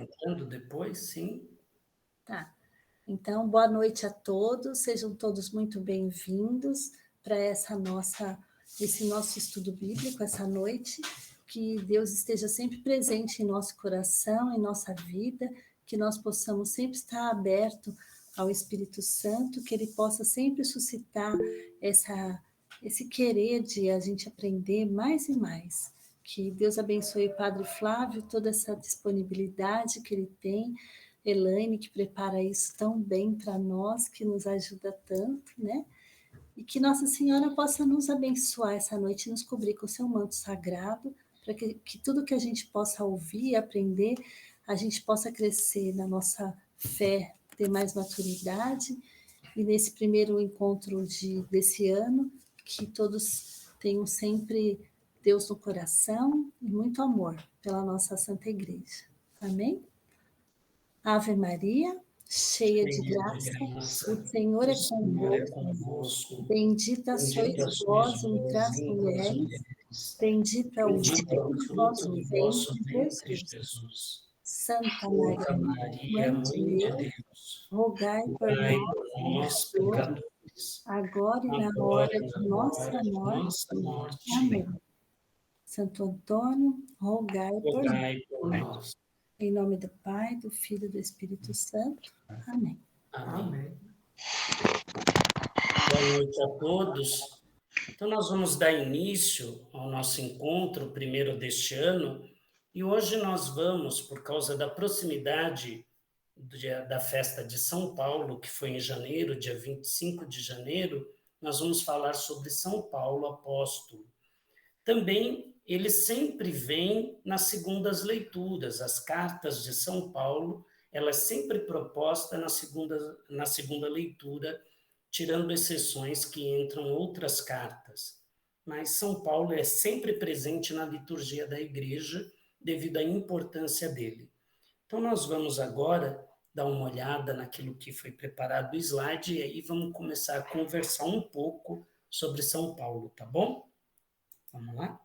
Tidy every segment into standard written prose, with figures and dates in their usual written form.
entrando depois, sim. Tá. Então, boa noite a todos, sejam todos muito bem-vindos para esse nosso estudo bíblico, essa noite. Que Deus esteja sempre presente em nosso coração, em nossa vida, que nós possamos sempre estar aberto ao Espírito Santo, que Ele possa sempre suscitar esse querer de a gente aprender mais e mais. Que Deus abençoe o Padre Flávio, toda essa disponibilidade que ele tem, Elaine, que prepara isso tão bem para nós, que nos ajuda tanto, né? E que Nossa Senhora possa nos abençoar essa noite e nos cobrir com o seu manto sagrado, para que tudo que a gente possa ouvir e aprender, a gente possa crescer na nossa fé, ter mais maturidade, e nesse primeiro encontro desse ano, que todos tenham sempre Deus no coração e muito amor pela nossa Santa Igreja. Amém? Ave Maria, cheia de graça, o Senhor O é Senhor é convosco. convosco. Bendita sois Bendita sois vós entre vós as entre as mulheres, mulheres. bendito é o Bendito é o fruto do fruto vosso do vosso ventre, ventre, Jesus. Jesus. Santa Santa Maria, Maria, Mãe de Mãe de Deus, Deus, rogai por rogai por nós, nós, pecadores, pecadores, agora e na agora hora e de na hora nossa de morte. nossa morte. Amém. Santo Antônio, rogai por nós. Rogai por nós. Em nome do Pai, do Filho e do Espírito Santo. Amém. Amém. Boa noite a todos. Então, nós vamos dar início ao nosso encontro, primeiro deste ano, e hoje nós vamos, por causa da proximidade da festa de São Paulo, que foi em janeiro, dia 25 de janeiro, nós vamos falar sobre São Paulo apóstolo. Também ele sempre vem nas segundas leituras, as cartas de São Paulo, ela é sempre proposta na segunda leitura, tirando exceções que entram outras cartas. Mas São Paulo é sempre presente na liturgia da igreja, devido à importância dele. Então, nós vamos agora dar uma olhada naquilo que foi preparado o slide e aí vamos começar a conversar um pouco sobre São Paulo, tá bom? Vamos lá?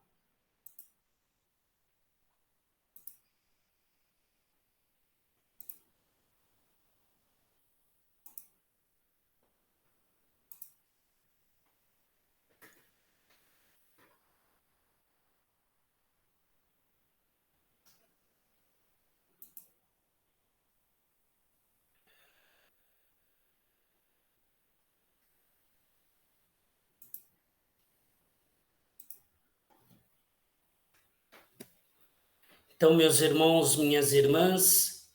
Então, meus irmãos, minhas irmãs,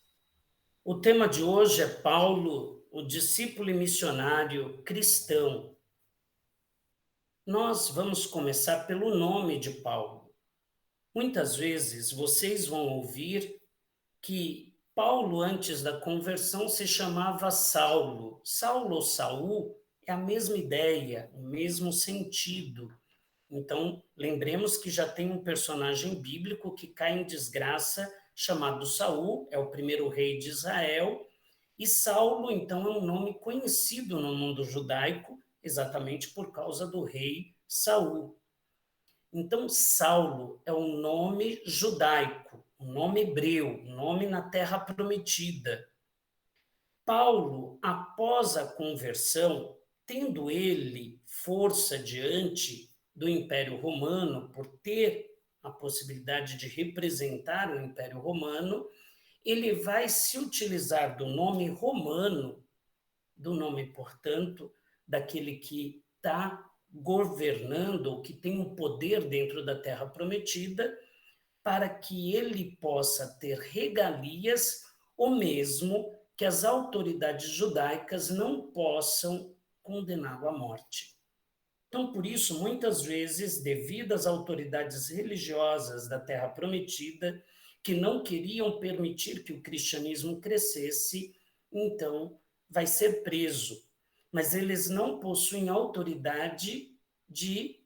o tema de hoje é Paulo, o discípulo e missionário cristão. Nós vamos começar pelo nome de Paulo. Muitas vezes vocês vão ouvir que Paulo, antes da conversão, se chamava Saulo. Saulo ou Saul é a mesma ideia, o mesmo sentido. Então, lembremos que já tem um personagem bíblico que cai em desgraça, chamado Saul, é o primeiro rei de Israel, e Saulo, então, é um nome conhecido no mundo judaico, exatamente por causa do rei Saul. Então, Saulo é um nome judaico, um nome hebreu, um nome na terra prometida. Paulo, após a conversão, tendo ele força diante do Império Romano, por ter a possibilidade de representar o Império Romano, ele vai se utilizar do nome romano, do nome, portanto, daquele que está governando, ou que tem um poder dentro da Terra Prometida, para que ele possa ter regalias, ou mesmo que as autoridades judaicas não possam condená-lo à morte. Então, por isso, muitas vezes, devido às autoridades religiosas da Terra Prometida, que não queriam permitir que o cristianismo crescesse, então vai ser preso. Mas eles não possuem autoridade de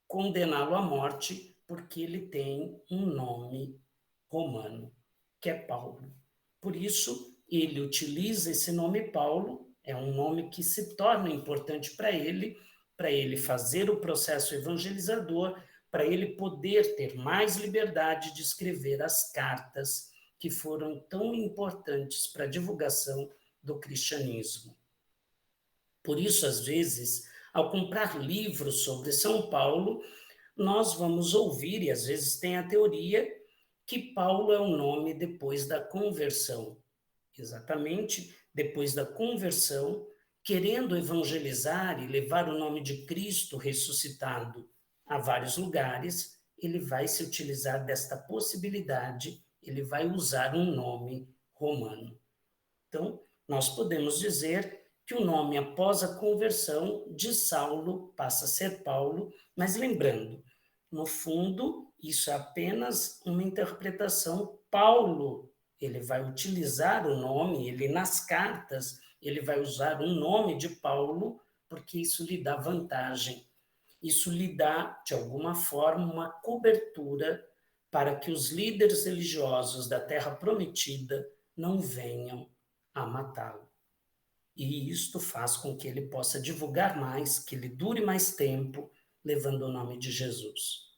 condená-lo à morte, porque ele tem um nome romano, que é Paulo. Por isso, ele utiliza esse nome Paulo, é um nome que se torna importante para ele fazer o processo evangelizador, para ele poder ter mais liberdade de escrever as cartas que foram tão importantes para a divulgação do cristianismo. Por isso, às vezes, ao comprar livros sobre São Paulo, nós vamos ouvir, e às vezes tem a teoria, que Paulo é o nome depois da conversão. Exatamente depois da conversão, querendo evangelizar e levar o nome de Cristo ressuscitado a vários lugares, ele vai se utilizar desta possibilidade, ele vai usar um nome romano. Então, nós podemos dizer que o nome após a conversão de Saulo passa a ser Paulo, mas lembrando, no fundo, isso é apenas uma interpretação. Paulo, ele vai utilizar o nome, ele nas cartas, ele vai usar o nome de Paulo, porque isso lhe dá vantagem. Isso lhe dá, de alguma forma, uma cobertura para que os líderes religiosos da Terra Prometida não venham a matá-lo. E isto faz com que ele possa divulgar mais, que ele dure mais tempo, levando o nome de Jesus.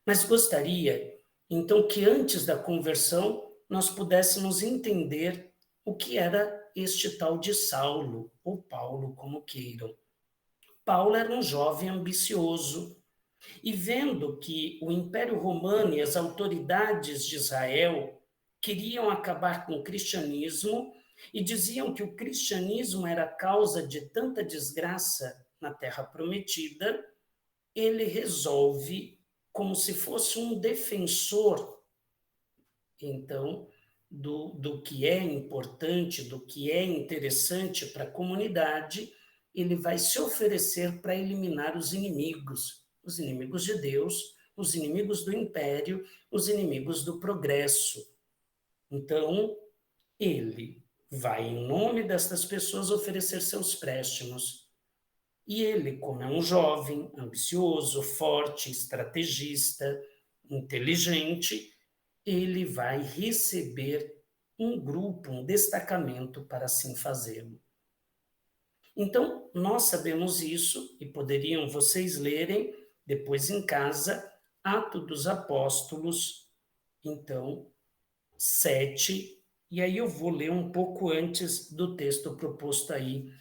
Mas gostaria, então, que antes da conversão nós pudéssemos entender o que era este tal de Saulo, ou Paulo, como queiram. Paulo era um jovem ambicioso, e vendo que o Império Romano e as autoridades de Israel queriam acabar com o cristianismo e diziam que o cristianismo era a causa de tanta desgraça na Terra Prometida, ele resolve, como se fosse um defensor, então, do que é importante, do que é interessante para a comunidade, ele vai se oferecer para eliminar os inimigos de Deus, os inimigos do império, os inimigos do progresso. Então, ele vai, em nome destas pessoas, oferecer seus préstimos. E ele, como é um jovem, ambicioso, forte, estrategista, inteligente, ele vai receber um grupo, um destacamento para assim fazê-lo. Então, nós sabemos isso, e poderiam vocês lerem depois em casa, Atos dos Apóstolos, então, 7, e aí eu vou ler um pouco antes do texto proposto aí.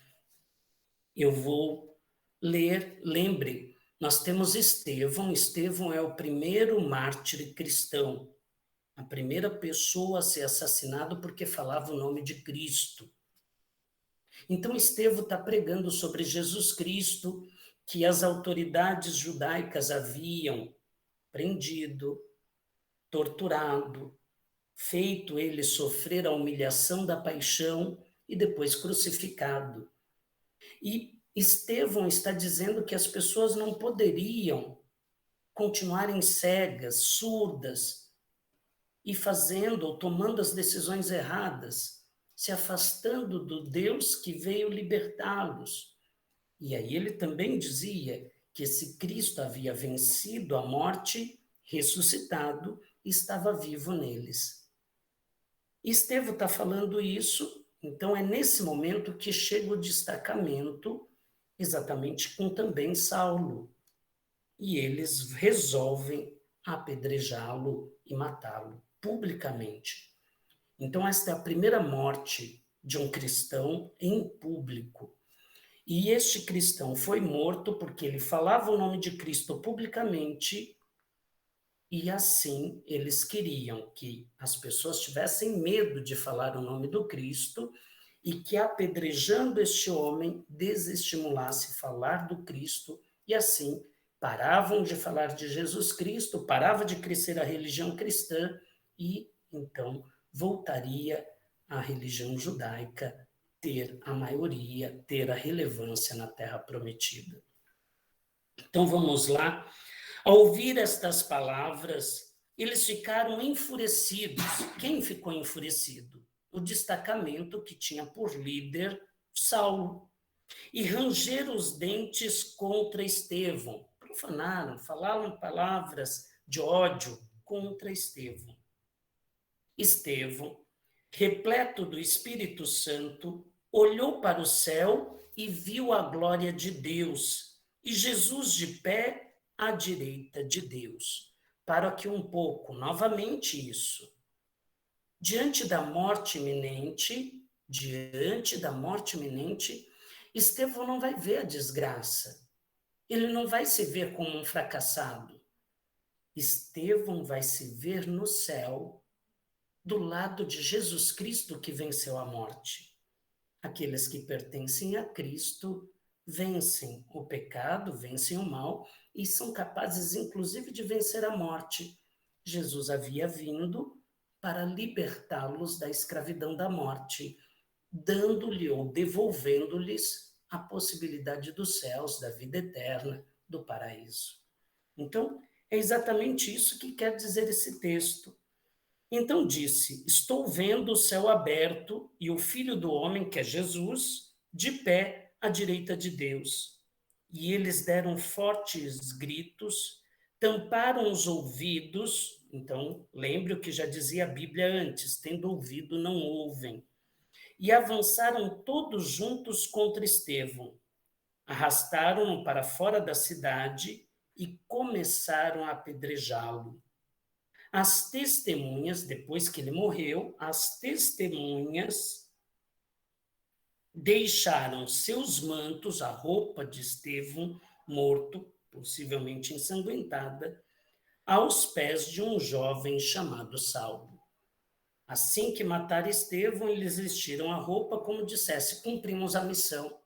Eu vou ler, lembre, nós temos Estevão. Estevão é o primeiro mártir cristão, a primeira pessoa a ser assassinado porque falava o nome de Cristo. Então, Estevão está pregando sobre Jesus Cristo, que as autoridades judaicas haviam prendido, torturado, feito ele sofrer a humilhação da paixão e depois crucificado. E Estevão está dizendo que as pessoas não poderiam continuarem cegas, surdas e fazendo ou tomando as decisões erradas, se afastando do Deus que veio libertá-los. E aí ele também dizia que esse Cristo havia vencido a morte, ressuscitado e estava vivo neles. Estevão está falando isso, então é nesse momento que chega o destacamento, exatamente com também Saulo. E eles resolvem apedrejá-lo e matá-lo publicamente. Então, esta é a primeira morte de um cristão em público. E este cristão foi morto porque ele falava o nome de Cristo publicamente, e assim eles queriam que as pessoas tivessem medo de falar o nome do Cristo e que, apedrejando este homem, desestimulasse falar do Cristo, e assim paravam de falar de Jesus Cristo, parava de crescer a religião cristã e, então, voltaria a religião judaica ter a maioria, ter a relevância na Terra Prometida. Então, vamos lá. Ao ouvir estas palavras, eles ficaram enfurecidos. Quem ficou enfurecido? O destacamento que tinha por líder Saulo. E rangeram os dentes contra Estevão. Profanaram, falaram palavras de ódio contra Estevão. Estevão, repleto do Espírito Santo, olhou para o céu e viu a glória de Deus, e Jesus de pé à direita de Deus. Para que um pouco, novamente isso. diante da morte iminente, Estevão não vai ver a desgraça. Ele não vai se ver como um fracassado. Estevão vai se ver no céu, do lado de Jesus Cristo que venceu a morte. Aqueles que pertencem a Cristo vencem o pecado, vencem o mal e são capazes, inclusive, de vencer a morte. Jesus havia vindo para libertá-los da escravidão da morte, dando-lhe ou devolvendo-lhes a possibilidade dos céus, da vida eterna, do paraíso. Então, é exatamente isso que quer dizer esse texto. Então disse: Estou vendo o céu aberto e o Filho do Homem, que é Jesus, de pé à direita de Deus. E eles deram fortes gritos, tamparam os ouvidos. Então, lembre o que já dizia a Bíblia antes: tendo ouvido, não ouvem. E avançaram todos juntos contra Estevão. Arrastaram-no para fora da cidade e começaram a apedrejá-lo. As testemunhas, depois que ele morreu, as testemunhas deixaram seus mantos, a roupa de Estevão morto, possivelmente ensanguentada, aos pés de um jovem chamado Saulo. Assim que mataram Estevão, eles vestiram a roupa como dissesse: cumprimos a missão,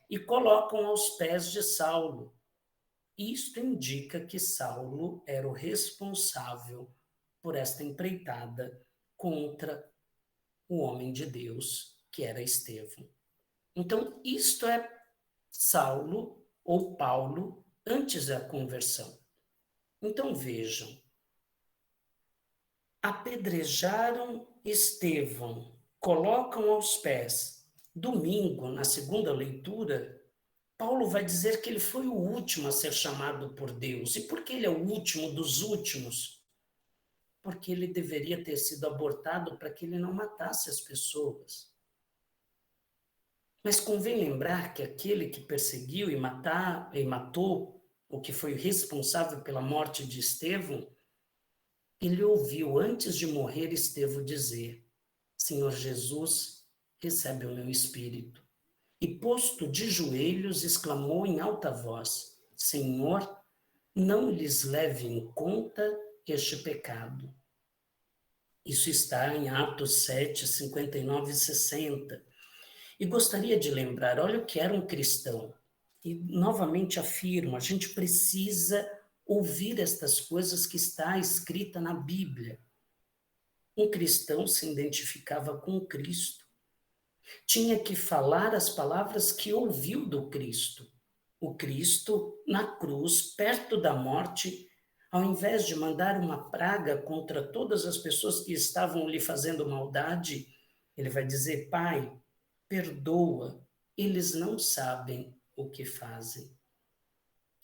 e colocam aos pés de Saulo. Isto indica que Saulo era o responsável por esta empreitada contra o homem de Deus, que era Estevão. Então, isto é Saulo ou Paulo antes da conversão. Então, vejam, apedrejaram Estevão, colocam aos pés. Domingo, na segunda leitura, Paulo vai dizer que ele foi o último a ser chamado por Deus. E por que ele é o último dos últimos? Porque ele deveria ter sido abortado para que ele não matasse as pessoas. Mas convém lembrar que aquele que perseguiu e matou, o que foi responsável pela morte de Estevão, ele ouviu antes de morrer Estevão dizer: Senhor Jesus, recebe o meu espírito. E posto de joelhos, exclamou em alta voz: Senhor, não lhes leve em conta este pecado. Isso está em Atos 7, 59 e 60. E gostaria de lembrar, olha o que era um cristão. E novamente afirmo, a gente precisa ouvir estas coisas que está escrita na Bíblia. Um cristão se identificava com Cristo. Tinha que falar as palavras que ouviu do Cristo. O Cristo, na cruz, perto da morte, ao invés de mandar uma praga contra todas as pessoas que estavam lhe fazendo maldade, ele vai dizer: Pai, perdoa, eles não sabem o que fazem.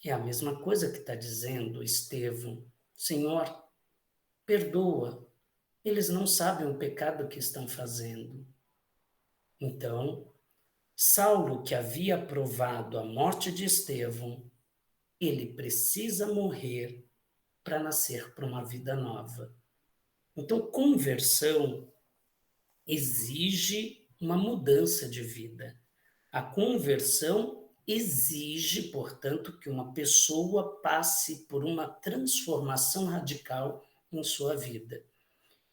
É a mesma coisa que está dizendo Estevão: Senhor, perdoa, eles não sabem o pecado que estão fazendo. Então, Saulo, que havia aprovado a morte de Estevão, ele precisa morrer para nascer para uma vida nova. Então, conversão exige uma mudança de vida. A conversão exige, portanto, que uma pessoa passe por uma transformação radical em sua vida.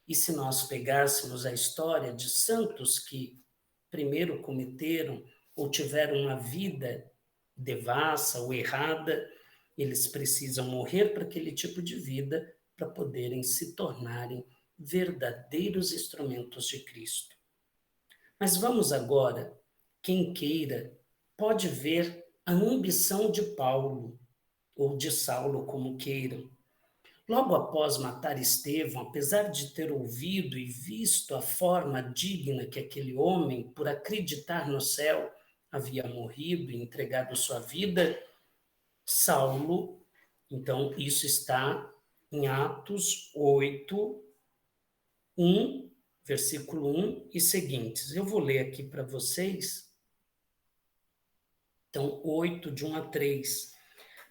E se nós pegássemos a história de santos que primeiro cometeram ou tiveram uma vida devassa ou errada, eles precisam morrer para aquele tipo de vida para poderem se tornarem verdadeiros instrumentos de Cristo. Mas vamos agora, quem queira, pode ver a ambição de Paulo, ou de Saulo, como queiram. Logo após matar Estevão, apesar de ter ouvido e visto a forma digna que aquele homem, por acreditar no céu, havia morrido e entregado sua vida, Saulo, então isso está em Atos 8, 1, versículo 1 e seguintes. Eu vou ler aqui para vocês. Então, 8, de 1 a 3.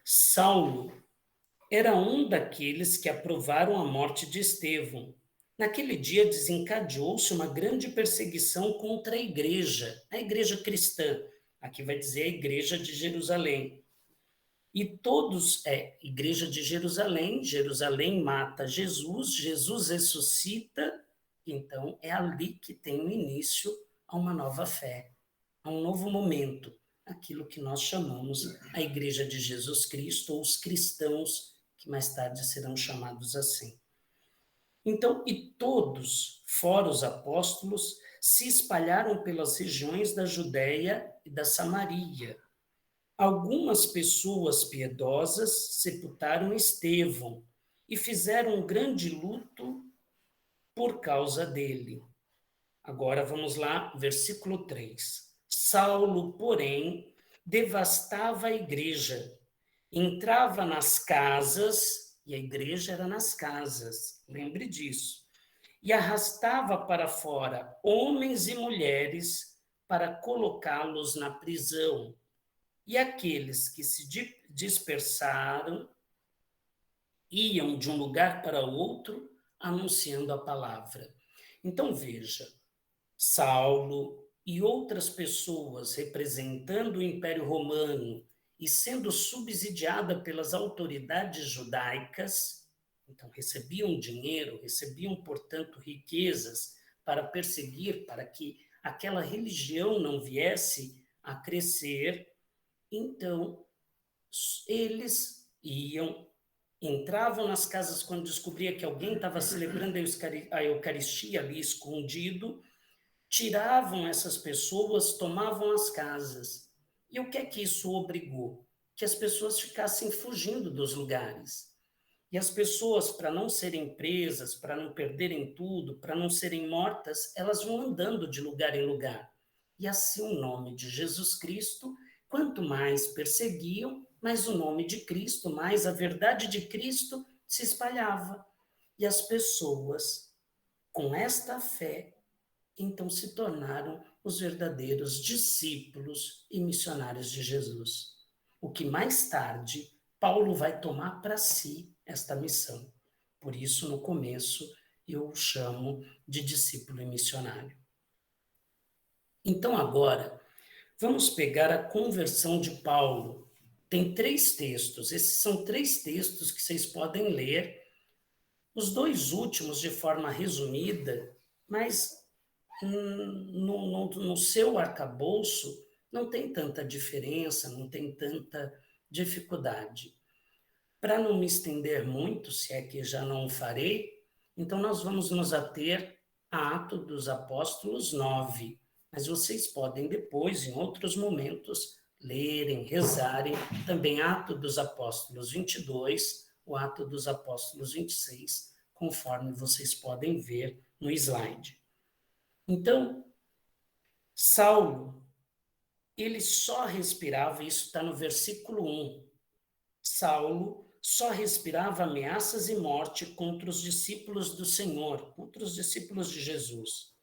Saulo era um daqueles que aprovaram a morte de Estevão Naquele dia desencadeou-se uma grande perseguição contra a igreja cristã. Aqui vai dizer a igreja de Jerusalém. E todos, igreja de Jerusalém, Jerusalém mata Jesus, Jesus ressuscita, então é ali que tem o início a uma nova fé, a um novo momento, aquilo que nós chamamos a igreja de Jesus Cristo, ou os cristãos, que mais tarde serão chamados assim. Então, e todos, fora os apóstolos, se espalharam pelas regiões da Judéia e da Samaria. Algumas pessoas piedosas sepultaram Estevão e fizeram um grande luto por causa dele. Agora vamos lá, versículo 3. Saulo, porém, devastava a igreja, entrava nas casas, e a igreja era nas casas, lembre disso, e arrastava para fora homens e mulheres para colocá-los na prisão. E aqueles que se dispersaram iam de um lugar para outro anunciando a palavra. Então veja, Saulo e outras pessoas representando o Império Romano e sendo subsidiada pelas autoridades judaicas, então recebiam dinheiro, recebiam, portanto, riquezas para perseguir, para que aquela religião não viesse a crescer. Então, eles entravam nas casas quando descobria que alguém estava celebrando a Eucaristia ali escondido, tiravam essas pessoas, tomavam as casas. E o que é que isso obrigou? Que as pessoas ficassem fugindo dos lugares. E as pessoas, para não serem presas, para não perderem tudo, para não serem mortas, elas vão andando de lugar em lugar. E assim o nome de Jesus Cristo, quanto mais perseguiam, mais o nome de Cristo, mais a verdade de Cristo se espalhava. E as pessoas, com esta fé, então se tornaram os verdadeiros discípulos e missionários de Jesus. O que mais tarde Paulo vai tomar para si esta missão. Por isso, no começo, eu o chamo de discípulo e missionário. Então, agora, vamos pegar a conversão de Paulo. Tem 3 textos. Esses são 3 textos que vocês podem ler. Os 2 últimos de forma resumida, mas no seu arcabouço não tem tanta diferença, não tem tanta dificuldade. Para não me estender muito, se é que já não o farei, então nós vamos nos ater a Atos dos Apóstolos 9, mas vocês podem depois, em outros momentos, lerem, rezarem também Atos dos Apóstolos 22, o Atos dos Apóstolos 26, conforme vocês podem ver no slide. Então, Saulo, ele só respirava, isso está no versículo 1, Saulo só respirava ameaças e morte contra os discípulos do Senhor, contra os discípulos de Jesus.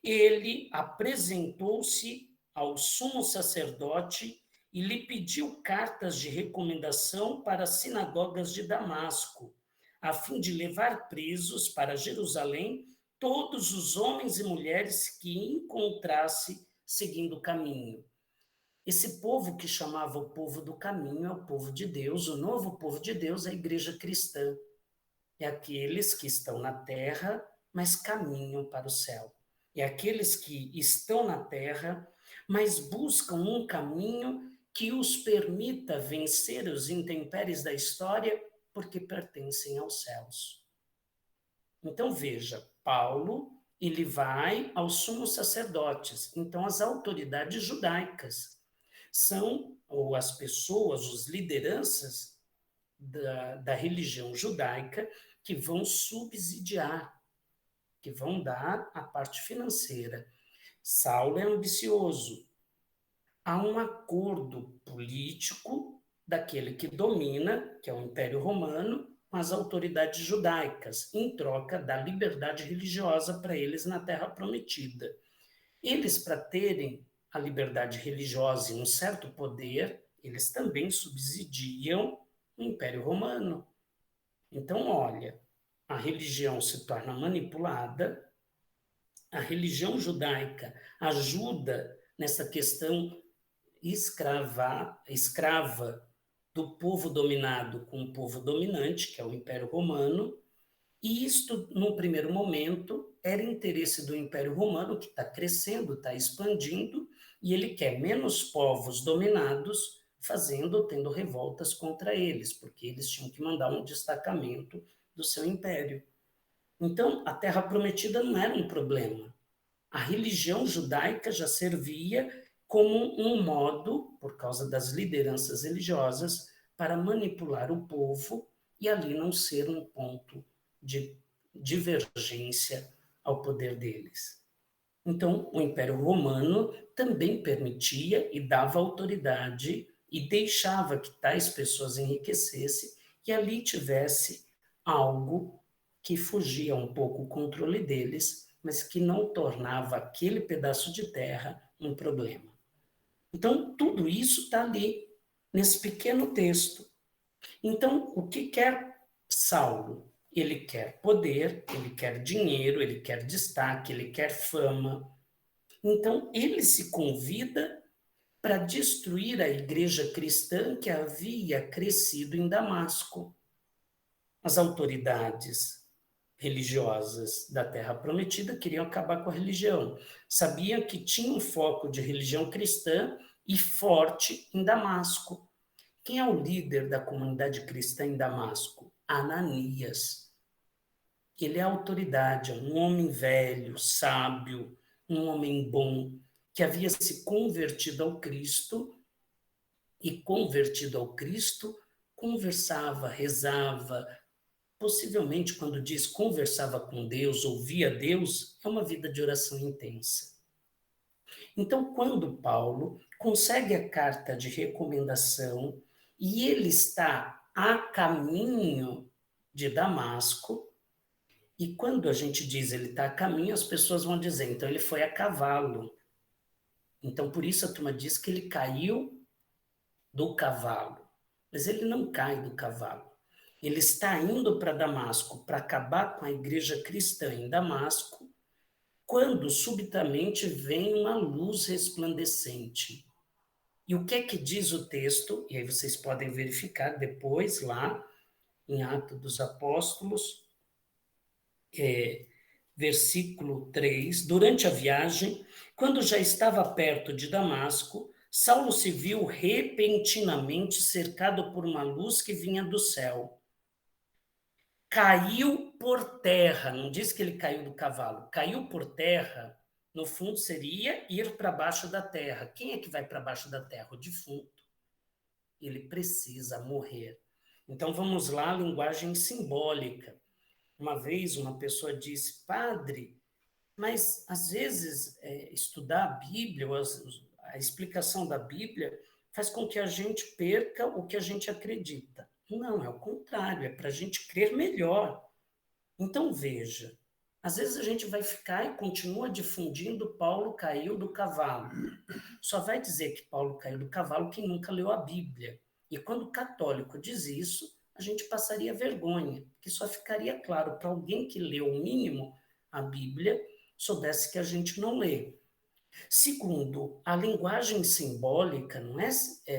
Ele apresentou-se ao sumo sacerdote e lhe pediu cartas de recomendação para as sinagogas de Damasco, a fim de levar presos para Jerusalém todos os homens e mulheres que encontrasse seguindo o caminho. Esse povo que chamava o povo do caminho é o povo de Deus, o novo povo de Deus é a igreja cristã. É aqueles que estão na terra, mas caminham para o céu. É aqueles que estão na terra, mas buscam um caminho que os permita vencer os intempéries da história, porque pertencem aos céus. Então veja, Paulo, ele vai aos sumos sacerdotes, então as autoridades judaicas são, ou as pessoas, os lideranças da religião judaica que vão subsidiar, que vão dar a parte financeira. Saulo é ambicioso. Há um acordo político daquele que domina, que é o Império Romano, com as autoridades judaicas, em troca da liberdade religiosa para eles na Terra Prometida. Eles, para terem a liberdade religiosa e um certo poder, eles também subsidiam o Império Romano. Então, olha, a religião se torna manipulada, a religião judaica ajuda nessa questão escrava do povo dominado com o povo dominante, que é o Império Romano, e isto, num primeiro momento, era interesse do Império Romano, que está crescendo, está expandindo, e ele quer menos povos dominados tendo revoltas contra eles, porque eles tinham que mandar um destacamento do seu império. Então, a Terra Prometida não era um problema. A religião judaica já servia como um modo, por causa das lideranças religiosas, para manipular o povo e ali não ser um ponto de divergência ao poder deles. Então, o Império Romano também permitia e dava autoridade e deixava que tais pessoas enriquecessem e ali tivesse algo que fugia um pouco o controle deles, mas que não tornava aquele pedaço de terra um problema. Então, tudo isso está ali, nesse pequeno texto. Então, o que quer Saulo? Ele quer poder, ele quer dinheiro, ele quer destaque, ele quer fama. Então, ele se convida para destruir a igreja cristã que havia crescido em Damasco. As autoridades religiosas da Terra Prometida queriam acabar com a religião. Sabiam que tinha um foco de religião cristã e forte em Damasco. Quem é o líder da comunidade cristã em Damasco? Ananias. Ele é a autoridade, é um homem velho, sábio, um homem bom, que havia se convertido ao Cristo e, convertido ao Cristo, conversava, rezava. Possivelmente, quando diz conversava com Deus, ouvia Deus, é uma vida de oração intensa. Então, quando Paulo consegue a carta de recomendação e ele está a caminho de Damasco, e quando a gente diz ele está a caminho, as pessoas vão dizer, então ele foi a cavalo. Então, por isso a turma diz que ele caiu do cavalo. Mas ele não cai do cavalo. Ele está indo para Damasco para acabar com a igreja cristã em Damasco, quando subitamente vem uma luz resplandecente. E o que é que diz o texto? E aí vocês podem verificar depois lá em Atos dos Apóstolos, versículo 3. Durante a viagem, quando já estava perto de Damasco, Saulo se viu repentinamente cercado por uma luz que vinha do céu. Caiu por terra, não diz que ele caiu do cavalo, caiu por terra, no fundo seria ir para baixo da terra. Quem é que vai para baixo da terra? O defunto. Ele precisa morrer. Então vamos lá, linguagem simbólica. Uma vez uma pessoa disse, padre, mas às vezes estudar a Bíblia, a explicação da Bíblia, faz com que a gente perca o que a gente acredita. Não, é o contrário, é para a gente crer melhor. Então, veja, às vezes a gente vai ficar e continua difundindo Paulo caiu do cavalo. Só vai dizer que Paulo caiu do cavalo quem nunca leu a Bíblia. E quando o católico diz isso, a gente passaria vergonha, que só ficaria claro para alguém que leu o mínimo a Bíblia, soubesse que a gente não lê. Segundo, a linguagem simbólica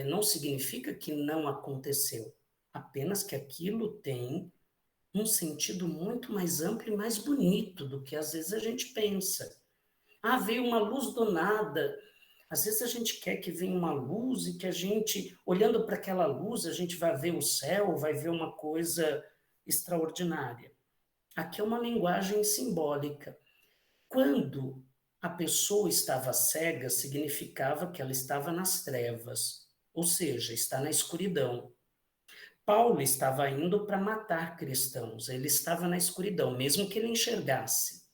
não significa que não aconteceu, apenas que aquilo tem um sentido muito mais amplo e mais bonito do que às vezes a gente pensa. Ah, veio uma luz do nada. Às vezes a gente quer que venha uma luz e que a gente, olhando para aquela luz, a gente vai ver o céu, vai ver uma coisa extraordinária. Aqui é uma linguagem simbólica. Quando a pessoa estava cega, significava que ela estava nas trevas, ou seja, está na escuridão. Paulo estava indo para matar cristãos, ele estava na escuridão, mesmo que ele enxergasse.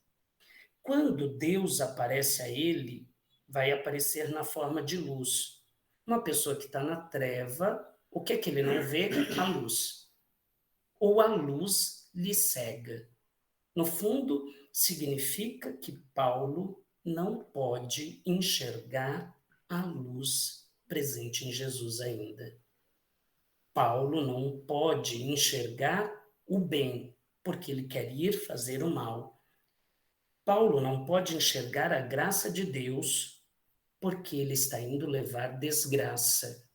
Quando Deus aparece a ele, vai aparecer na forma de luz. Uma pessoa que está na treva, o que é que ele não vê? A luz. Ou a luz lhe cega. No fundo, significa que Paulo não pode enxergar a luz presente em Jesus ainda. Paulo não pode enxergar o bem, porque ele quer ir fazer o mal. Paulo não pode enxergar a graça de Deus porque ele está indo levar desgraça.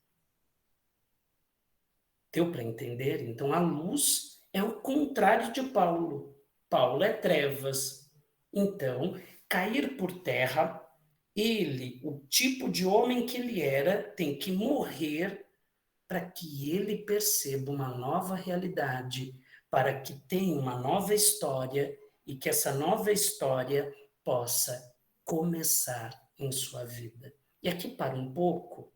Deu para entender? Então, a luz é o contrário de Paulo. Paulo é trevas. Então, cair por terra, ele, o tipo de homem que ele era, tem que morrer para que ele perceba uma nova realidade, para que tenha uma nova história e que essa nova história possa começar em sua vida. E aqui para um pouco.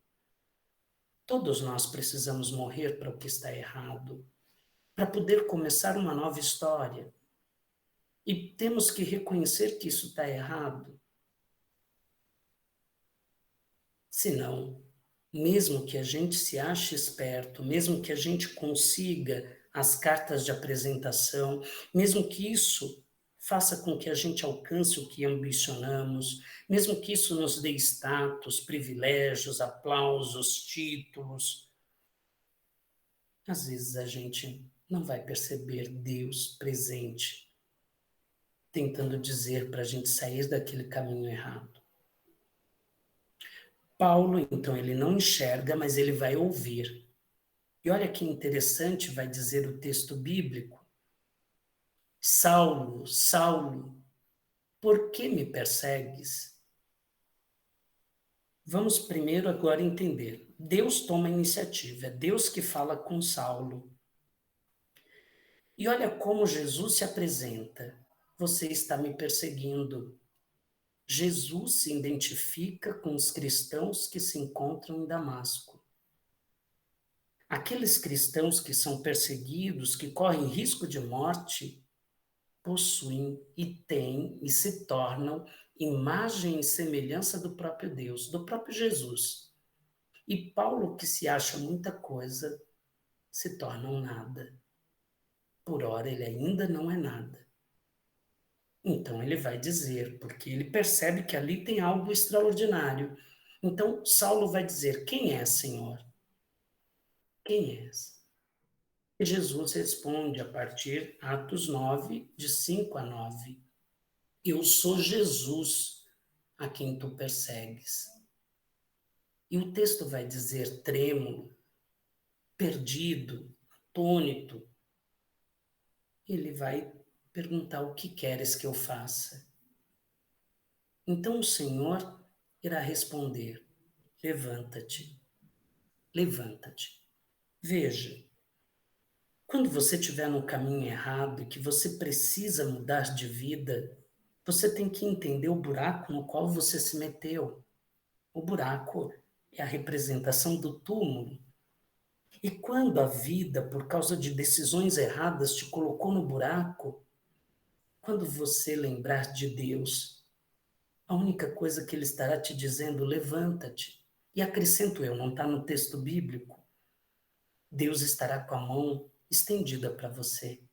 Todos nós precisamos morrer para o que está errado, para poder começar uma nova história. E temos que reconhecer que isso está errado. Senão, mesmo que a gente se ache esperto, mesmo que a gente consiga as cartas de apresentação, mesmo que isso faça com que a gente alcance o que ambicionamos, mesmo que isso nos dê status, privilégios, aplausos, títulos, às vezes a gente não vai perceber Deus presente, tentando dizer para a gente sair daquele caminho errado. Paulo, então, ele não enxerga, mas ele vai ouvir. E olha que interessante, vai dizer o texto bíblico. Saulo, Saulo, por que me persegues? Vamos primeiro agora entender. Deus toma a iniciativa, é Deus que fala com Saulo. E olha como Jesus se apresenta. Você está me perseguindo. Jesus se identifica com os cristãos que se encontram em Damasco. Aqueles cristãos que são perseguidos, que correm risco de morte, possuem e têm e se tornam imagem e semelhança do próprio Deus, do próprio Jesus. E Paulo, que se acha muita coisa, se torna um nada. Por ora, ele ainda não é nada. Então ele vai dizer, porque ele percebe que ali tem algo extraordinário. Então Saulo vai dizer: quem é, Senhor? Quem és? E Jesus responde a partir Atos 9, de 5 a 9. Eu sou Jesus a quem tu persegues. E o texto vai dizer trêmulo, perdido, atônito. Ele vai perguntar: o que queres que eu faça? Então o Senhor irá responder: levanta-te, levanta-te. Veja, quando você estiver no caminho errado e que você precisa mudar de vida, você tem que entender o buraco no qual você se meteu. O buraco é a representação do túmulo. E quando a vida, por causa de decisões erradas, te colocou no buraco, quando você lembrar de Deus, a única coisa que Ele estará te dizendo: levanta-te. E acrescento eu, não está no texto bíblico, Deus estará com a mão estendida para você.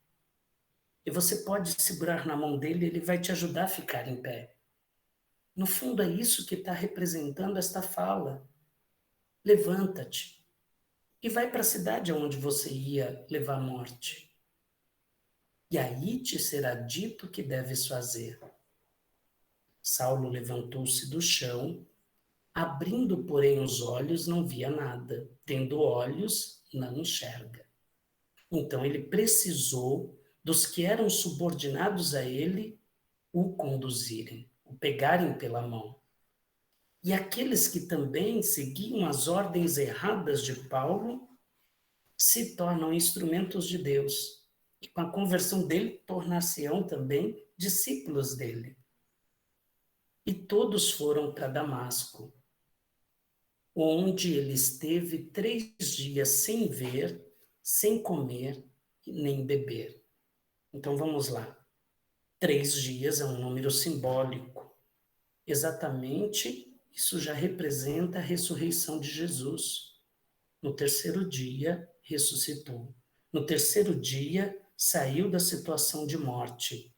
E você pode segurar na mão dele, ele vai te ajudar a ficar em pé. No fundo, é isso que está representando esta fala. Levanta-te e vai para a cidade onde você ia levar a morte. E aí te será dito o que deves fazer. Saulo levantou-se do chão, abrindo, porém, os olhos, não via nada. Tendo olhos, não enxerga. Então ele precisou dos que eram subordinados a ele o conduzirem, o pegarem pela mão. E aqueles que também seguiam as ordens erradas de Paulo se tornam instrumentos de Deus. E com a conversão dele, tornar-se-ão também discípulos dele. E todos foram para Damasco, onde ele esteve 3 dias sem ver, sem comer nem beber. Então vamos lá. 3 dias é um número simbólico. Exatamente, isso já representa a ressurreição de Jesus. No terceiro dia, ressuscitou. No terceiro dia, saiu da situação de morte.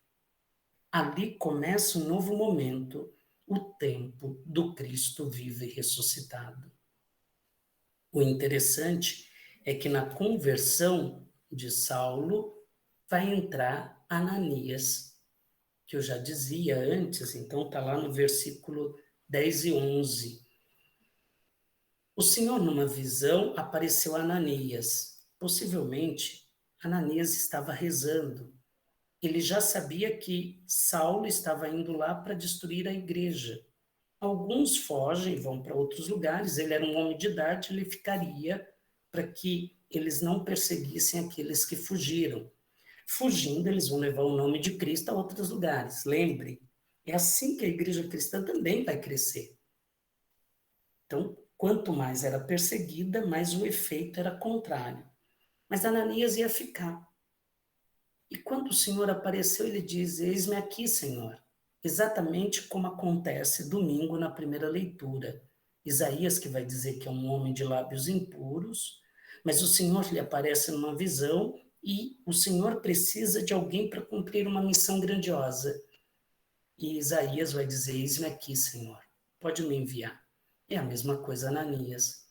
Ali começa um novo momento, o tempo do Cristo vivo e ressuscitado. O interessante é que na conversão de Saulo, vai entrar Ananias, que eu já dizia antes, então está lá no versículo 10 e 11. O Senhor, numa visão, apareceu a Ananias. Possivelmente, Ananias estava rezando. Ele já sabia que Saulo estava indo lá para destruir a igreja. Alguns fogem, vão para outros lugares. Ele era um homem de idade, ele ficaria para que eles não perseguissem aqueles que fugiram. Fugindo, eles vão levar o nome de Cristo a outros lugares. Lembre, é assim que a igreja cristã também vai crescer. Então, quanto mais era perseguida, mais o efeito era contrário. Mas Ananias ia ficar. E quando o Senhor apareceu, ele diz: Eis-me aqui, Senhor. Exatamente como acontece domingo na primeira leitura. Isaías que vai dizer que é um homem de lábios impuros, mas o Senhor lhe aparece numa visão e o Senhor precisa de alguém para cumprir uma missão grandiosa. E Isaías vai dizer: Eis-me aqui, Senhor. Pode me enviar. É a mesma coisa Ananias.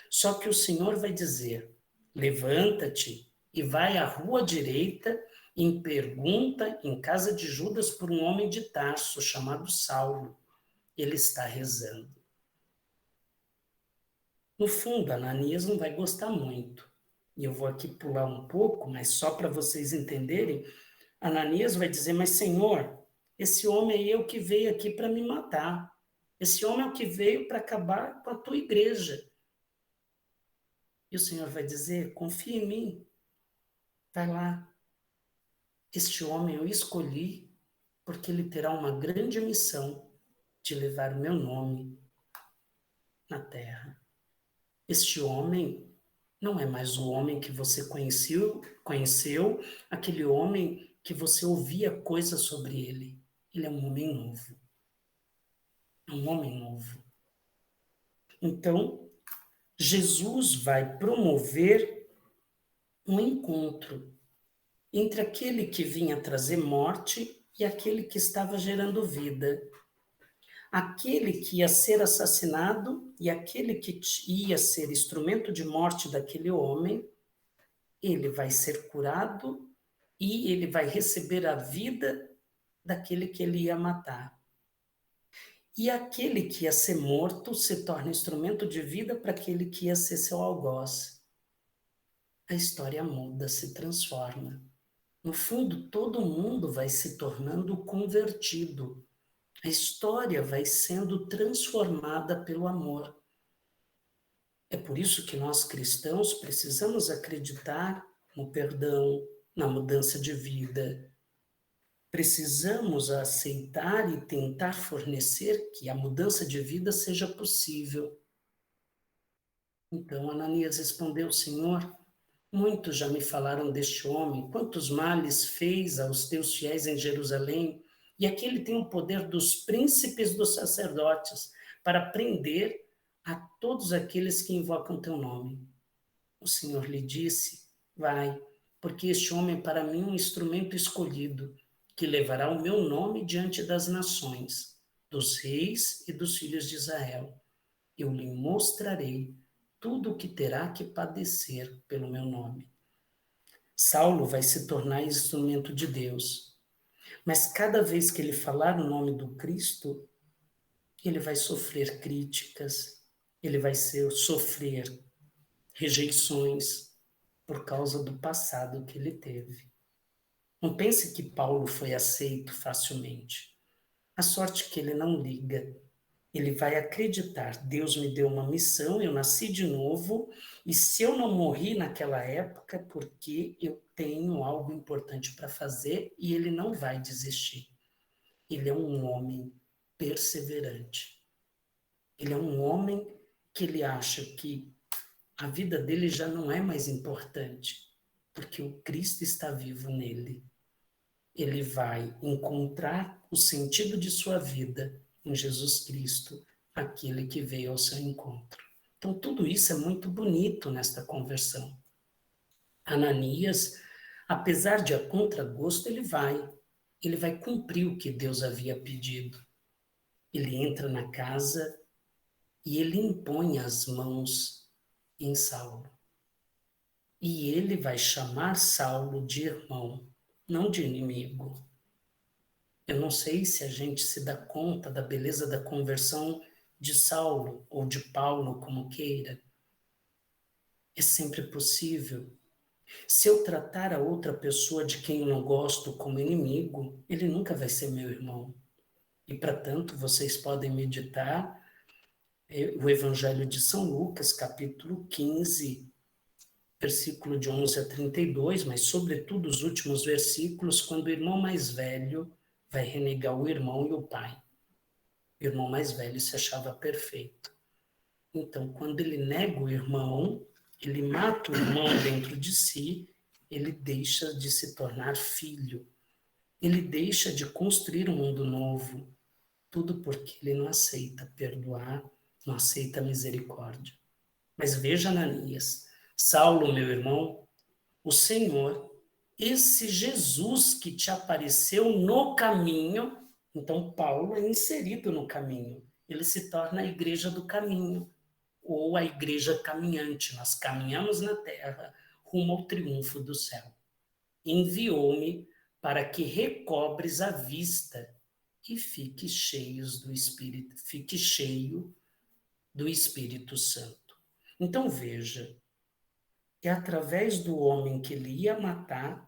Só que o Senhor vai dizer: levanta-te e vai à rua direita e pergunta em casa de Judas por um homem de Tarso chamado Saulo. Ele está rezando. No fundo, Ananias não vai gostar muito. E eu vou aqui pular um pouco, mas só para vocês entenderem, Ananias vai dizer: Mas Senhor, esse homem é o que veio aqui para me matar. Esse homem é o que veio para acabar com a tua igreja. E o Senhor vai dizer: confia em mim, vai lá. Este homem eu escolhi porque ele terá uma grande missão de levar o meu nome na terra. Este homem não é mais o homem que você conheceu, aquele homem que você ouvia coisas sobre ele. Ele é um homem novo. É um homem novo. Então, Jesus vai promover um encontro entre aquele que vinha trazer morte e aquele que estava gerando vida. Aquele que ia ser assassinado e aquele que ia ser instrumento de morte daquele homem, ele vai ser curado e ele vai receber a vida daquele que ele ia matar. E aquele que ia ser morto se torna instrumento de vida para aquele que ia ser seu algoz. A história muda, se transforma. No fundo, todo mundo vai se tornando convertido. A história vai sendo transformada pelo amor. É por isso que nós cristãos precisamos acreditar no perdão, na mudança de vida. Precisamos aceitar e tentar fornecer que a mudança de vida seja possível. Então Ananias respondeu: Senhor, muitos já me falaram deste homem, quantos males fez aos teus fiéis em Jerusalém, e aquele tem o poder dos príncipes dos sacerdotes para prender a todos aqueles que invocam teu nome. O Senhor lhe disse: vai, porque este homem é para mim um instrumento escolhido, que levará o meu nome diante das nações, dos reis e dos filhos de Israel. Eu lhe mostrarei tudo o que terá que padecer pelo meu nome. Saulo vai se tornar instrumento de Deus, mas cada vez que ele falar o nome do Cristo, ele vai sofrer críticas, ele vai sofrer rejeições por causa do passado que ele teve. Não pense que Paulo foi aceito facilmente. A sorte que ele não liga. Ele vai acreditar, Deus me deu uma missão, eu nasci de novo, e se eu não morri naquela época, é porque eu tenho algo importante para fazer, e ele não vai desistir. Ele é um homem perseverante. Ele é um homem que ele acha que a vida dele já não é mais importante, porque o Cristo está vivo nele. Ele vai encontrar o sentido de sua vida em Jesus Cristo, aquele que veio ao seu encontro. Então, tudo isso é muito bonito nesta conversão. Ananias, apesar de a contragosto, ele vai cumprir o que Deus havia pedido. Ele entra na casa e ele impõe as mãos em Saulo. E ele vai chamar Saulo de irmão. não de inimigo. Eu não sei se a gente se dá conta da beleza da conversão de Saulo ou de Paulo, como queira. É sempre possível. Se eu tratar a outra pessoa de quem eu não gosto como inimigo, ele nunca vai ser meu irmão. E, para tanto, vocês podem meditar o Evangelho de São Lucas, capítulo 15, versículo de 11 a 32, mas, sobretudo, os últimos versículos, quando o irmão mais velho vai renegar o irmão e o pai. O irmão mais velho se achava perfeito. Então, quando ele nega o irmão, ele mata o irmão dentro de si, ele deixa de se tornar filho. Ele deixa de construir um mundo novo. Tudo porque ele não aceita perdoar, não aceita misericórdia. Mas veja, Ananias, Saulo, meu irmão, o Senhor, esse Jesus que te apareceu no caminho, então Paulo é inserido no caminho. Ele se torna a igreja do caminho, ou a igreja caminhante. Nós caminhamos na terra rumo ao triunfo do céu. Enviou-me para que recobres a vista e fique cheio do Espírito Santo. Então veja, é através do homem que ele ia matar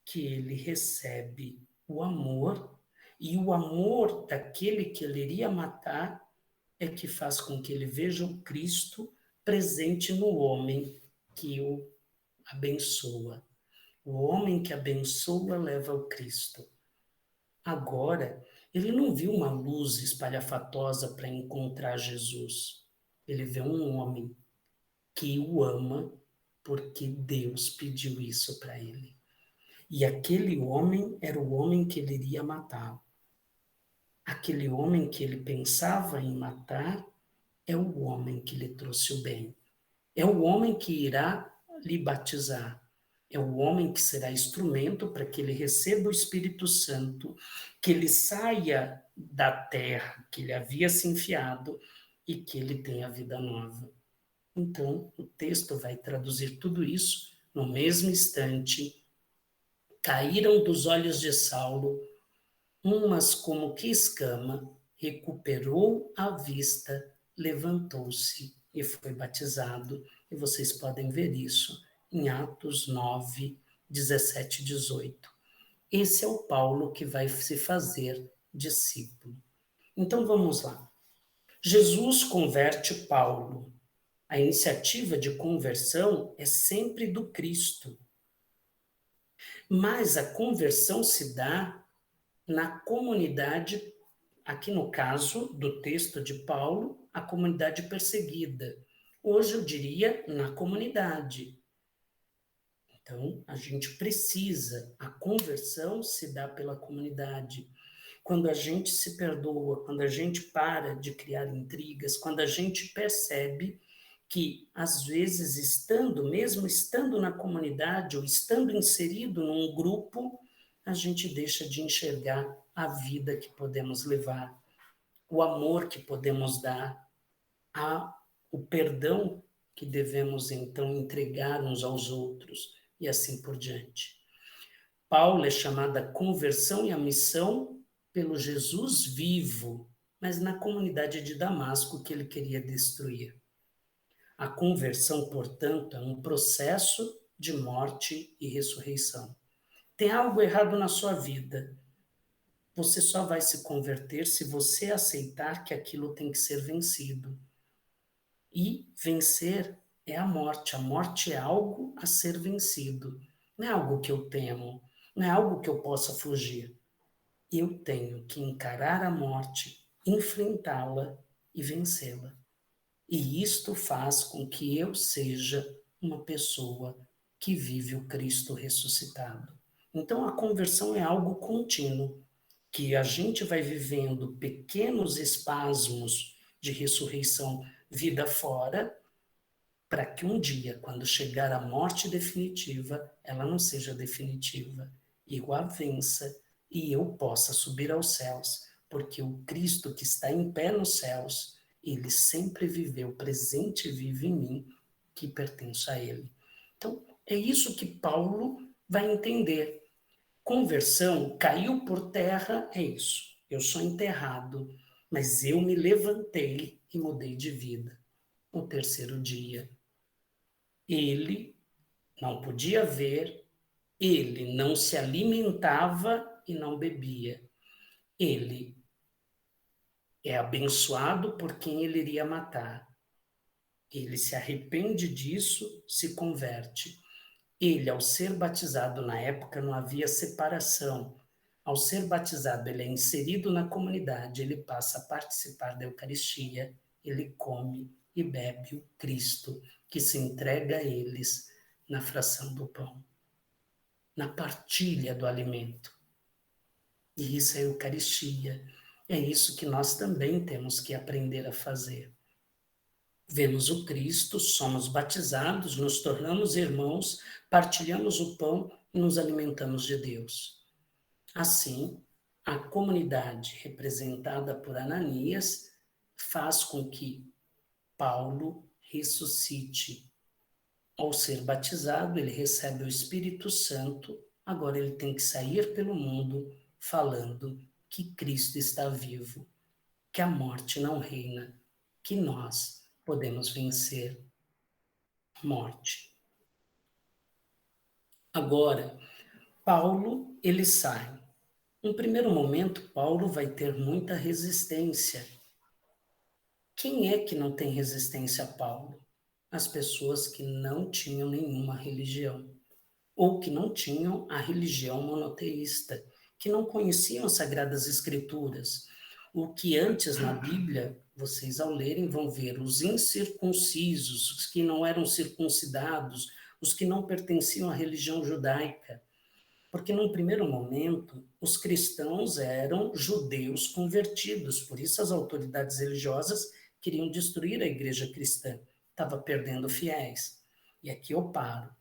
que ele recebe o amor, e o amor daquele que ele iria matar é que faz com que ele veja o Cristo presente no homem que o abençoa. O homem que abençoa leva o Cristo. Agora, ele não viu uma luz espalhafatosa para encontrar Jesus. Ele vê um homem que o ama porque Deus pediu isso para ele. E aquele homem era o homem que ele iria matar. Aquele homem que ele pensava em matar é o homem que lhe trouxe o bem. É o homem que irá lhe batizar. É o homem que será instrumento para que ele receba o Espírito Santo, que ele saia da terra que ele havia se enfiado e que ele tenha vida nova. Então, o texto vai traduzir tudo isso no mesmo instante. Caíram dos olhos de Saulo umas como que escama, recuperou a vista, levantou-se e foi batizado. E vocês podem ver isso em Atos 9, 17 e 18. Esse é o Paulo que vai se fazer discípulo. Então vamos lá. Jesus converte Paulo. A iniciativa de conversão é sempre do Cristo. Mas a conversão se dá na comunidade, aqui no caso do texto de Paulo, a comunidade perseguida. Hoje eu diria na comunidade. Então, a gente precisa, a conversão se dá pela comunidade. Quando a gente se perdoa, quando a gente para de criar intrigas, quando a gente percebe que, às vezes, mesmo estando na comunidade ou estando inserido num grupo, a gente deixa de enxergar a vida que podemos levar, o amor que podemos dar, o perdão que devemos, então, entregar uns aos outros e assim por diante. Paulo é chamado à conversão e à missão pelo Jesus vivo, mas na comunidade de Damasco que ele queria destruir. A conversão, portanto, é um processo de morte e ressurreição. Tem algo errado na sua vida. Você só vai se converter se você aceitar que aquilo tem que ser vencido. E vencer é a morte. A morte é algo a ser vencido. Não é algo que eu temo, não é algo que eu possa fugir. Eu tenho que encarar a morte, enfrentá-la e vencê-la. E isto faz com que eu seja uma pessoa que vive o Cristo ressuscitado. Então, a conversão é algo contínuo, que a gente vai vivendo pequenos espasmos de ressurreição vida fora, para que um dia, quando chegar a morte definitiva, ela não seja definitiva, eu a vença e eu possa subir aos céus, porque o Cristo que está em pé nos céus, ele sempre viveu, presente e vive em mim, que pertenço a ele. Então, é isso que Paulo vai entender. Conversão, caiu por terra, é isso. Eu sou enterrado, mas eu me levantei e mudei de vida. No terceiro dia, ele não podia ver, ele não se alimentava e não bebia. Ele é abençoado por quem ele iria matar. Ele se arrepende disso, se converte. Ele, ao ser batizado na época, não havia separação. Ao ser batizado, ele é inserido na comunidade, ele passa a participar da Eucaristia, ele come e bebe o Cristo, que se entrega a eles na fração do pão, na partilha do alimento. E isso é a Eucaristia. É isso que nós também temos que aprender a fazer. Vemos o Cristo, somos batizados, nos tornamos irmãos, partilhamos o pão e nos alimentamos de Deus. Assim, a comunidade representada por Ananias faz com que Paulo ressuscite. Ao ser batizado, ele recebe o Espírito Santo, agora ele tem que sair pelo mundo falando que Cristo está vivo, que a morte não reina, que nós podemos vencer a morte. Agora, Paulo, ele sai. No primeiro momento, Paulo vai ter muita resistência. Quem é que não tem resistência a Paulo? As pessoas que não tinham nenhuma religião, ou que não tinham a religião monoteísta, que não conheciam as Sagradas Escrituras. O que antes na Bíblia, vocês ao lerem vão ver os incircuncisos, os que não eram circuncidados, os que não pertenciam à religião judaica. Porque, num primeiro momento, os cristãos eram judeus convertidos, por isso as autoridades religiosas queriam destruir a igreja cristã, estava perdendo fiéis. E aqui eu paro.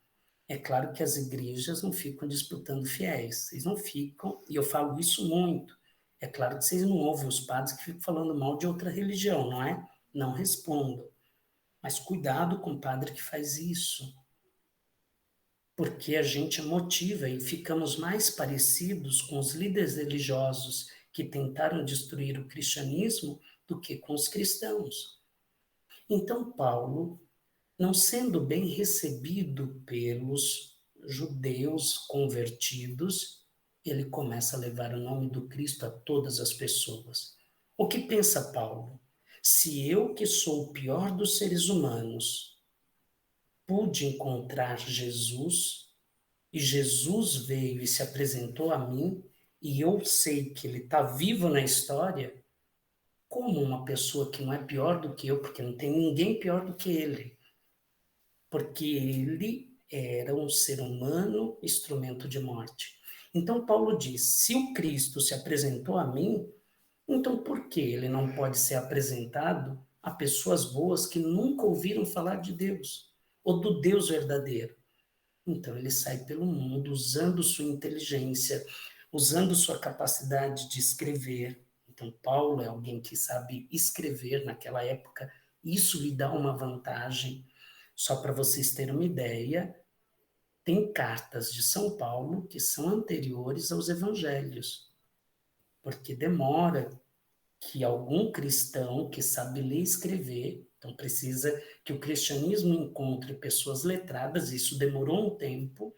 É claro que as igrejas não ficam disputando fiéis, vocês não ficam, e eu falo isso muito. É claro que vocês não ouvem os padres que ficam falando mal de outra religião, não é? Não respondam. Mas cuidado com o padre que faz isso, porque a gente motiva e ficamos mais parecidos com os líderes religiosos que tentaram destruir o cristianismo do que com os cristãos. Então, Paulo, não sendo bem recebido pelos judeus convertidos, ele começa a levar o nome do Cristo a todas as pessoas. O que pensa Paulo? Se eu, que sou o pior dos seres humanos, pude encontrar Jesus, e Jesus veio e se apresentou a mim, e eu sei que ele está vivo na história, como uma pessoa que não é pior do que eu, porque não tem ninguém pior do que ele, porque ele era um ser humano, instrumento de morte. Então Paulo diz, se o Cristo se apresentou a mim, então por que ele não pode ser apresentado a pessoas boas que nunca ouviram falar de Deus, ou do Deus verdadeiro? Então ele sai pelo mundo usando sua inteligência, usando sua capacidade de escrever. Então Paulo é alguém que sabe escrever naquela época, isso lhe dá uma vantagem. Só para vocês terem uma ideia, tem cartas de São Paulo que são anteriores aos evangelhos, porque demora que algum cristão que sabe ler e escrever, então precisa que o cristianismo encontre pessoas letradas, isso demorou um tempo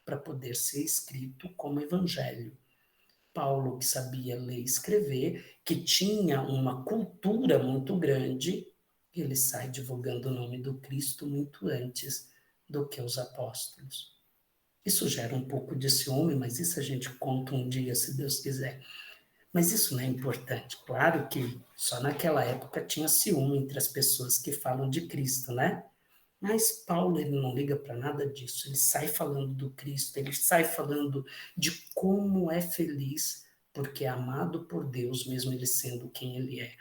para poder ser escrito como evangelho. Paulo, que sabia ler e escrever, que tinha uma cultura muito grande, ele sai divulgando o nome do Cristo muito antes do que os apóstolos. Isso gera um pouco de ciúme, mas isso a gente conta um dia, se Deus quiser. Mas isso não é importante. Claro que só naquela época tinha ciúme entre as pessoas que falam de Cristo, né? Mas Paulo, ele não liga para nada disso. Ele sai falando do Cristo, ele sai falando de como é feliz, porque é amado por Deus, mesmo ele sendo quem ele é.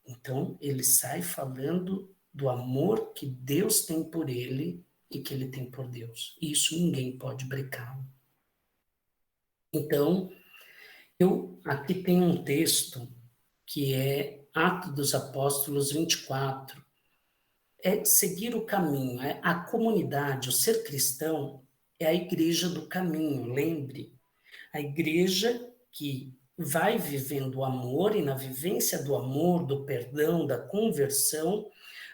Então, ele sai falando do amor que Deus tem por ele e que ele tem por Deus. E isso ninguém pode brecá-lo. Então, eu aqui tenho um texto que é Atos dos Apóstolos 24. É seguir o caminho, a comunidade, o ser cristão, é a igreja do caminho, lembre. A igreja que vai vivendo o amor e na vivência do amor, do perdão, da conversão,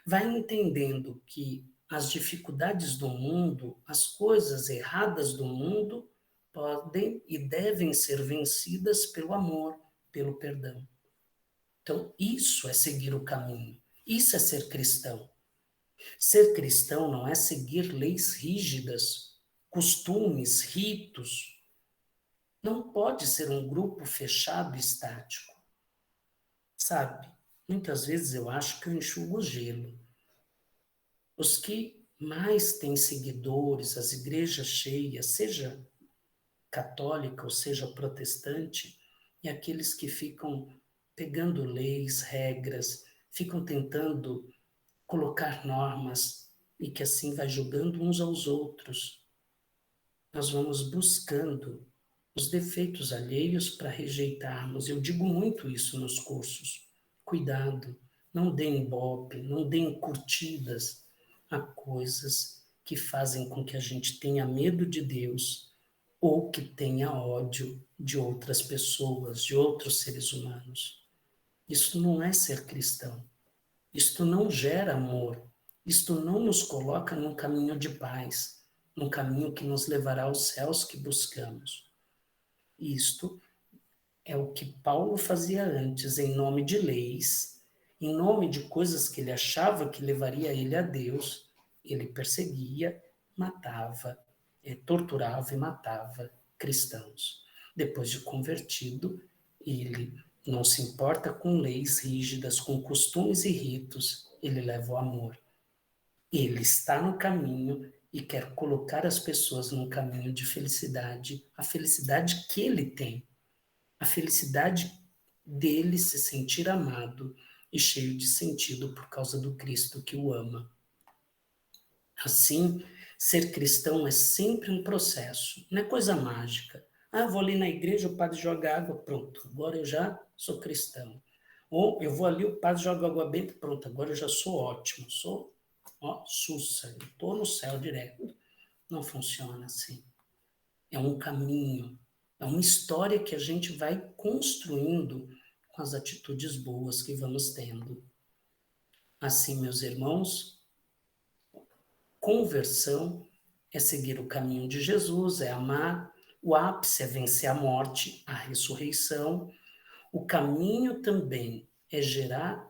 vai entendendo que as dificuldades do mundo, as coisas erradas do mundo, podem e devem ser vencidas pelo amor, pelo perdão. Então, isso é seguir o caminho, isso é ser cristão. Ser cristão não é seguir leis rígidas, costumes, ritos. Não pode ser um grupo fechado e estático. Sabe? Muitas vezes eu acho que eu enxugo o gelo. Os que mais têm seguidores, as igrejas cheias, seja católica ou seja protestante, e aqueles que ficam pegando leis, regras, ficam tentando colocar normas e que assim vai julgando uns aos outros. Nós vamos buscando os defeitos alheios para rejeitarmos. Eu digo muito isso nos cursos. Cuidado, não deem ibope, não deem curtidas a coisas que fazem com que a gente tenha medo de Deus ou que tenha ódio de outras pessoas, de outros seres humanos. Isso não é ser cristão. Isto não gera amor. Isto não nos coloca num caminho de paz, num caminho que nos levará aos céus que buscamos. Isto é o que Paulo fazia antes, em nome de leis, em nome de coisas que ele achava que levaria ele a Deus. Ele perseguia, matava, torturava e matava cristãos. Depois de convertido, ele não se importa com leis rígidas, com costumes e ritos, ele leva o amor. Ele está no caminho e quer colocar as pessoas num caminho de felicidade, a felicidade que ele tem, a felicidade dele se sentir amado e cheio de sentido por causa do Cristo que o ama. Assim, ser cristão é sempre um processo, não é coisa mágica. Ah, vou ali na igreja, o padre joga água, pronto, agora eu já sou cristão. Ou eu vou ali, o padre joga água benta, pronto, agora eu já sou ótimo, sou sussa, estou no céu direto. Não funciona assim. É um caminho, é uma história que a gente vai construindo com as atitudes boas que vamos tendo. Assim, meus irmãos, conversão é seguir o caminho de Jesus, é amar, o ápice é vencer a morte, a ressurreição. O caminho também é gerar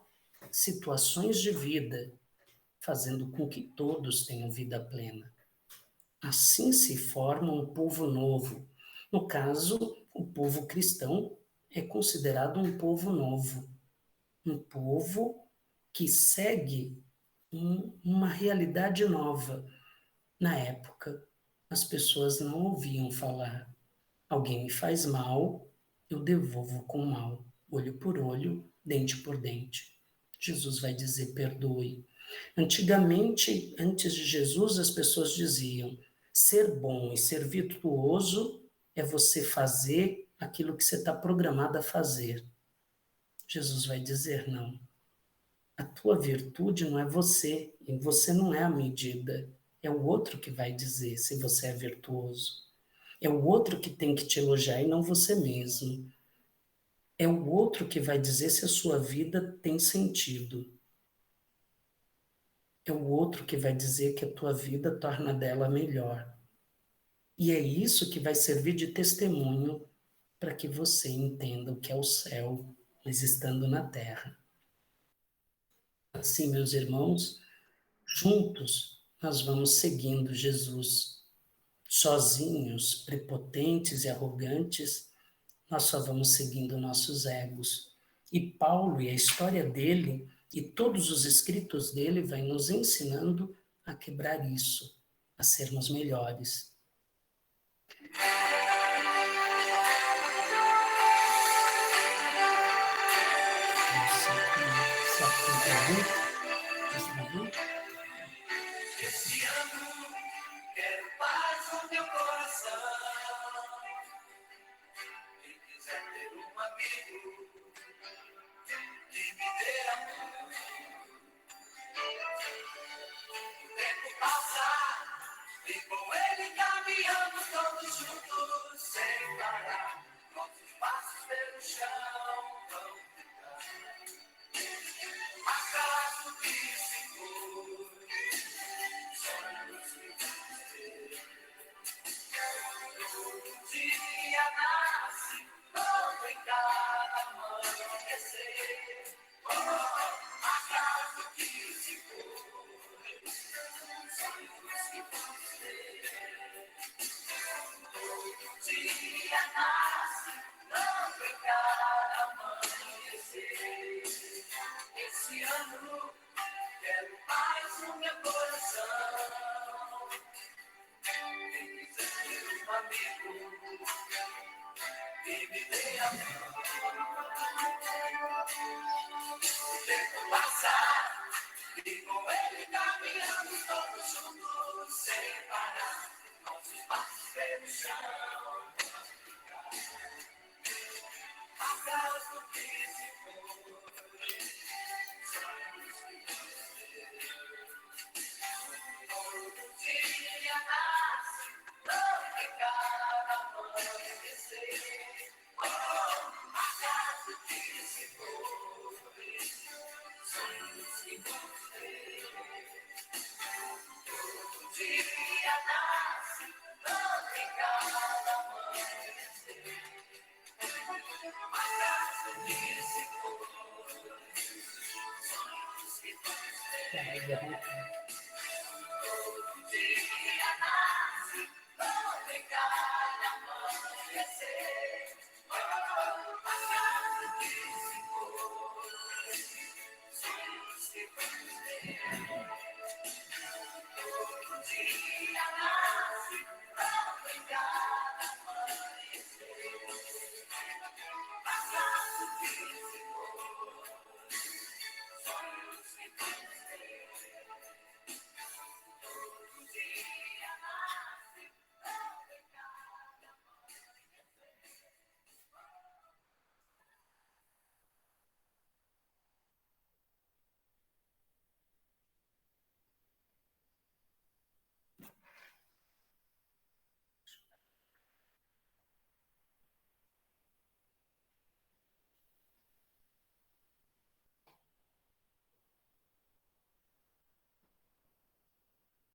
situações de vida, fazendo com que todos tenham vida plena. Assim se forma um povo novo. No caso, o povo cristão é considerado um povo novo, um povo que segue uma realidade nova. Na época, as pessoas não ouviam falar. Alguém me faz mal, eu devolvo com mal, olho por olho, dente por dente. Jesus vai dizer: perdoe. Antigamente, antes de Jesus, as pessoas diziam: ser bom e ser virtuoso é você fazer aquilo que você está programado a fazer. Jesus vai dizer: não. A tua virtude não é você, e você não é a medida. É o outro que vai dizer se você é virtuoso. É o outro que tem que te elogiar e não você mesmo. É o outro que vai dizer se a sua vida tem sentido. É o outro que vai dizer que a tua vida torna dela melhor. E é isso que vai servir de testemunho para que você entenda o que é o céu, mas estando na terra. Assim, meus irmãos, juntos nós vamos seguindo Jesus. Sozinhos, prepotentes e arrogantes, nós só vamos seguindo nossos egos. E Paulo e a história dele e todos os escritos dele vai nos ensinando a quebrar isso, a sermos melhores. Esse ano quero paz no meu coração. Quem quiser ter um amigo que me dê amor. O tempo passa e com ele caminhar. ano, quero paz no meu coração. Quem quiser ser um amigo, que me dê a mão. O tempo passar, e com ele caminhando todos juntos, sem parar, nossos passos pelo chão. Acaso que se foi, sonhos que todo dia nasce, não ficar amanhecer. Oh, acaso que se foi, sonhos que você. Todo dia nasce, não ficar amanhecer. Acaso que se foi, sonhos que você.